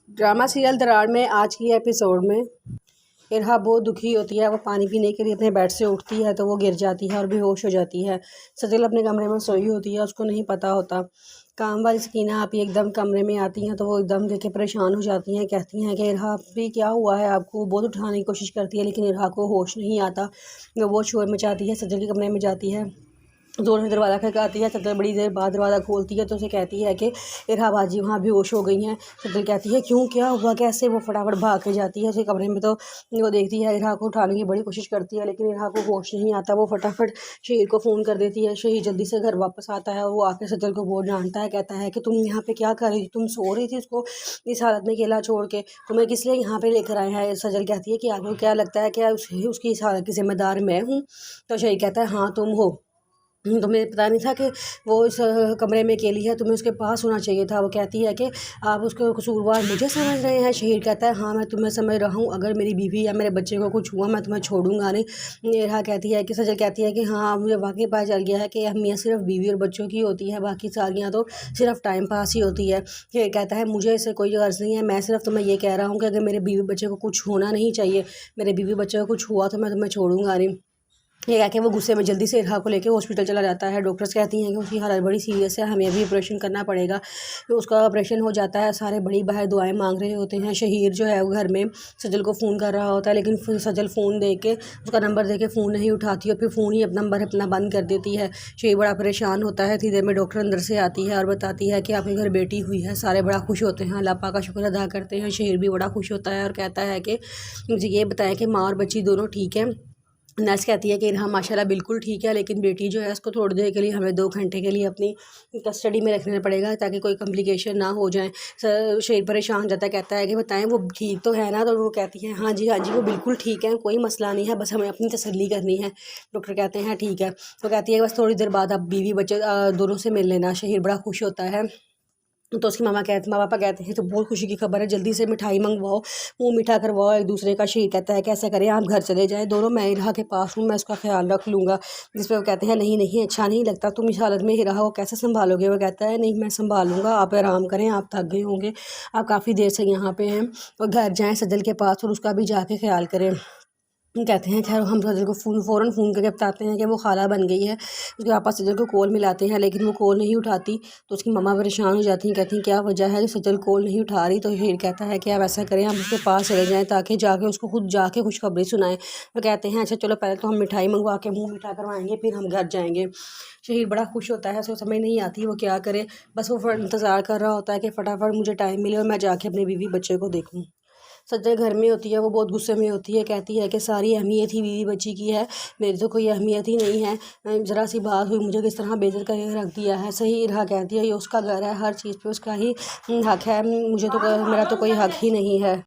Drama serial दरार में आज की एपिसोड में इरहा बहुत दुखी होती है। वो पानी पीने के लिए अपने बेड से उठती है तो वो गिर जाती है और बेहोश हो जाती है। सजल अपने कमरे में सोई होती है, उसको नहीं पता होता। काम वाली सकीना आप एकदम कमरे में आती हैं तो वो एकदम देखे परेशान हो जाती हैं। कहती हैं कि इरहा भी क्या हुआ है आपको। बहुत उठाने की कोशिश करती है लेकिन इरहा को होश नहीं आता। वो शोर मचाती है, सजल के कमरे में जाती है, जोर से दरवाज़ा खटकाती है। सजल बड़ी देर बाद दरवाज़ा खोलती है तो उसे कहती है कि इरहा बाजी वहाँ बेहोश हो गई हैं। सजल कहती है क्यों, क्या हुआ, कैसे। वो फटाफट भाग के जाती है उसके कमरे में तो वो देखती है इरहा को उठाने की बड़ी कोशिश करती है लेकिन इरहा को होश नहीं आता। वो फटाफट शहीर को फ़ोन कर देती है। शहीर जल्दी से घर वापस आता है और वो आके सजल को बहुत डांटता है। कहता है कि तुम यहाँ पे क्या कर रही थी, तुम सो रही थी उसको इस हालत में अकेला छोड़ के, तुम्हें किस लिए यहाँ पे लेकर आए हैं। सजल कहती है कि आपको क्या लगता है क्या उसकी इस हालत की जिम्मेदार मैं हूँ। तो शहीर कहता है हाँ तुम हो, तुम्हें पता नहीं था कि वो इस कमरे में अकेली है, तुम्हें उसके पास होना चाहिए था। वो कहती है कि आप उसको कसूरवार मुझे समझ रहे हैं। शहीर कहता है हाँ मैं तुम्हें समझ रहा हूँ, अगर मेरी बीवी या मेरे बच्चे को कुछ हुआ मैं तुम्हें छोड़ूंगा नहीं। इरहा कहती है कि सजल कहती है कि हाँ मुझे वाकई पता चल गया है कि अहमियत सिर्फ बीवी और बच्चों की होती है, बाकी सारियाँ तो सिर्फ टाइम पास ही होती है। शहीर कहता है मुझे इससे कोई गर्ज नहीं है, मैं सिर्फ तुम्हें ये कह रहा हूँ कि अगर मेरे बीवी बच्चे को कुछ होना नहीं चाहिए, मेरे बीवी बच्चे को कुछ हुआ तो मैं तुम्हें छोड़ूंगा नहीं। ये कह के वो गुस्से में जल्दी से इरहा को लेके हॉस्पिटल चला जाता है। डॉक्टर्स कहती हैं कि उसकी हालत बड़ी सीरियस है, हमें अभी ऑपरेशन करना पड़ेगा। तो उसका ऑपरेशन हो जाता है। सारे बड़ी बाहर दुआएं मांग रहे होते हैं। शहीर जो है वो घर में सजल को फ़ोन कर रहा होता है लेकिन सजल फ़ोन दे के उसका नंबर दे के फ़ोन नहीं उठाती और फिर फ़ोन ही अपना नंबर अपना बंद कर देती है। शहीर बड़ा परेशान होता है। इतनी देर में डॉक्टर अंदर से आती है और बताती है कि आपके घर बेटी हुई है। सारे बड़ा खुश होते हैं, अल्लाह पाक का शुक्र अदा करते हैं। शहीर भी बड़ा खुश होता है और कहता है कि मुझे ये बताएं कि माँ और बच्ची दोनों ठीक हैं। नर्स कहती है कि इरहा माशाल्लाह बिल्कुल ठीक है लेकिन बेटी जो है उसको थोड़ी देर के लिए हमें 2 घंटे के लिए अपनी कस्टडी में रखना पड़ेगा ताकि कोई कम्प्लिकेशन ना हो जाए। शहीर परेशान हो जाता है, कहता है कि बताएं वो ठीक तो है ना। तो वो कहती है हाँ जी वो बिल्कुल ठीक है, कोई मसला नहीं है, बस हमें अपनी तसल्ली करनी है। डॉक्टर कहते हैं ठीक है। तो कहती है बस थोड़ी देर बाद आप बीवी बच्चे दोनों से मिल लेना। शहीर बड़ा खुश होता है। तो उसकी माँ पापा कहते हैं तो बहुत खुशी की खबर है, जल्दी से मिठाई मंगवाओ, मुंह मीठा करवाओ एक दूसरे का। शहीर कहता है कैसा करें, आप घर चले जाएं दोनों, मैं इरहा के पास हूँ, मैं उसका ख्याल रख लूँगा। जिस पर वो कहते हैं नहीं नहीं अच्छा नहीं लगता, तुम इस हालत में इरहा को कैसे संभालोगे। वो कहता है नहीं मैं संभाल लूँगा, आप आराम करें, आप थक गए होंगे, आप काफ़ी देर से यहाँ पे हैं, और घर जाएँ सजल के पास और उसका भी जाके ख्याल करें। कहते हैं खैर हम सजल को फ़ौरन फ़ोन करके बताते हैं कि वो खाला बन गई है। उसके पापा सजल को कॉल मिलाते हैं लेकिन वो कॉल नहीं उठाती। तो उसकी मम्मा परेशान हो जाती हैं, कहती हैं क्या वजह है कि सजल कॉल नहीं उठा रही। तो शहीर कहता है कि आप ऐसा करें हम उसके पास चले जाएँ ताकि जाके उसको खुद जाके खुशखबरी सुनाएं। वो कहते हैं अच्छा चलो पहले तो हम मिठाई मंगवा के मुँह मीठा करवाएंगे फिर हम घर जाएंगे। शहीर बड़ा खुश होता है, उसको समझ नहीं आती वो क्या करे, बस वो इंतज़ार कर रहा होता है कि फटाफट मुझे टाइम मिले और मैं जाके अपने बीवी बच्चे को देखूँ। सज्जल घर में होती है, वो बहुत गुस्से में होती है, कहती है कि सारी अहमियत ही बीवी बच्ची की है, मेरी तो कोई अहमियत ही नहीं है। ज़रा सी बात हुई मुझे किस तरह बेइज्जत करके रख दिया है। सही इरहा कहती है ये उसका घर है, हर चीज़ पे उसका ही हक है, मुझे तो मेरा तो कोई हक ही नहीं है।